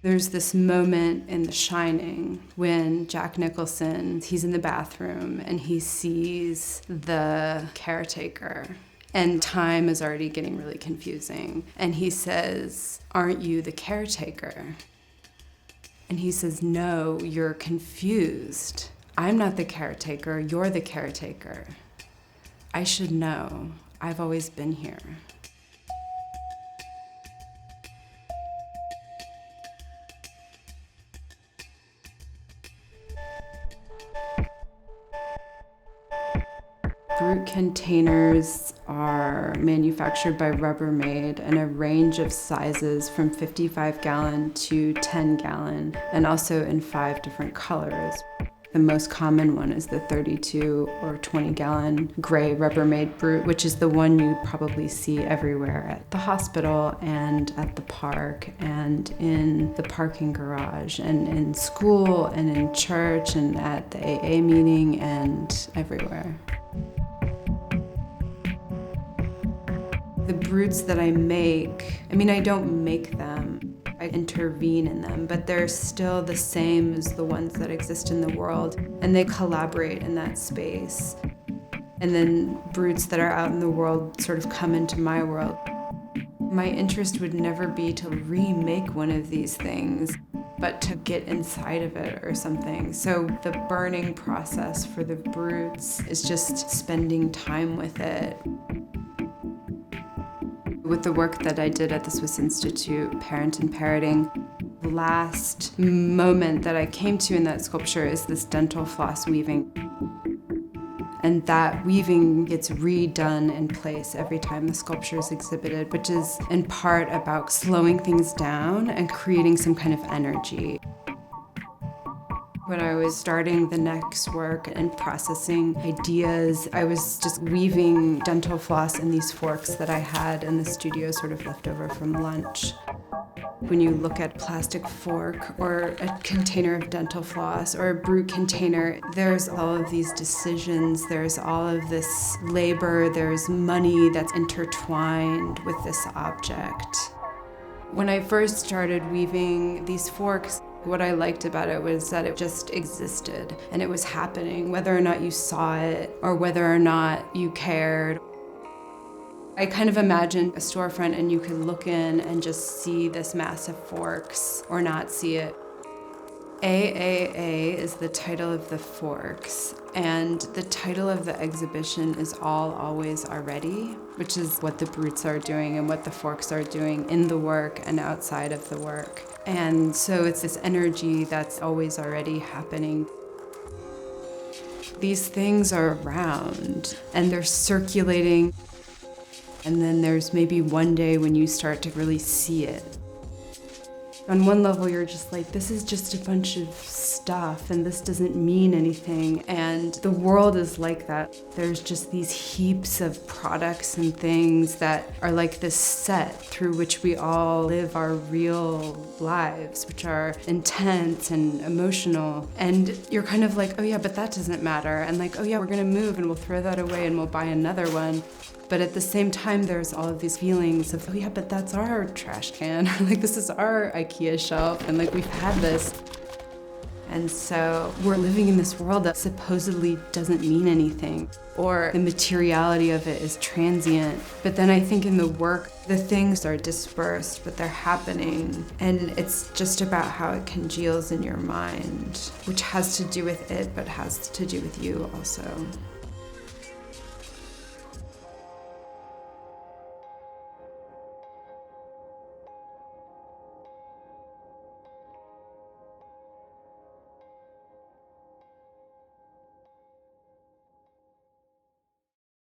There's this moment in The Shining when Jack Nicholson, he's in the bathroom and he sees the caretaker. And time is already getting really confusing. And he says, "Aren't you the caretaker?" And he says, "No, you're confused. I'm not the caretaker, you're the caretaker. I should know. I've always been here." Brute containers are manufactured by Rubbermaid in a range of sizes from 55-gallon to 10-gallon, and also in 5 different colors. The most common one is the 32 or 20-gallon gray Rubbermaid Brute, which is the one you probably see everywhere at the hospital and at the park and in the parking garage and in school and in church and at the AA meeting and everywhere. The brutes that I make, I don't make them. I intervene in them, but they're still the same as the ones that exist in the world, and they collaborate in that space. And then brutes that are out in the world sort of come into my world. My interest would never be to remake one of these things, but to get inside of it or something. So the burning process for the brutes is just spending time with it. With the work that I did at the Swiss Institute, Parent and Parroting, the last moment that I came to in that sculpture is this dental floss weaving. And that weaving gets redone in place every time the sculpture is exhibited, which is in part about slowing things down and creating some kind of energy. When I was starting the next work and processing ideas, I was just weaving dental floss in these forks that I had in the studio, sort of left over from lunch. When you look at a plastic fork or a container of dental floss or a brute container, there's all of these decisions, there's all of this labor, there's money that's intertwined with this object. When I first started weaving these forks, what I liked about it was that it just existed and it was happening, whether or not you saw it or whether or not you cared. I kind of imagined a storefront and you could look in and just see this mass of forks or not see it. AAA is the title of the forks, and the title of the exhibition is All Always Already, which is what the brutes are doing and what the forks are doing in the work and outside of the work. And so it's this energy that's always already happening. These things are around and they're circulating, and then there's maybe one day when you start to really see it. On one level, you're just like, this is just a bunch of stuff and this doesn't mean anything. And the world is like that. There's just these heaps of products and things that are like this set through which we all live our real lives, which are intense and emotional. And you're kind of like, oh yeah, but that doesn't matter. And like, oh yeah, we're gonna move and we'll throw that away and we'll buy another one. But at the same time, there's all of these feelings of, oh yeah, but that's our trash can. Like, this is our IKEA shelf, and like, we've had this. And so we're living in this world that supposedly doesn't mean anything, or the materiality of it is transient. But then I think in the work, the things are dispersed, but they're happening. And it's just about how it congeals in your mind, which has to do with it, but has to do with you also.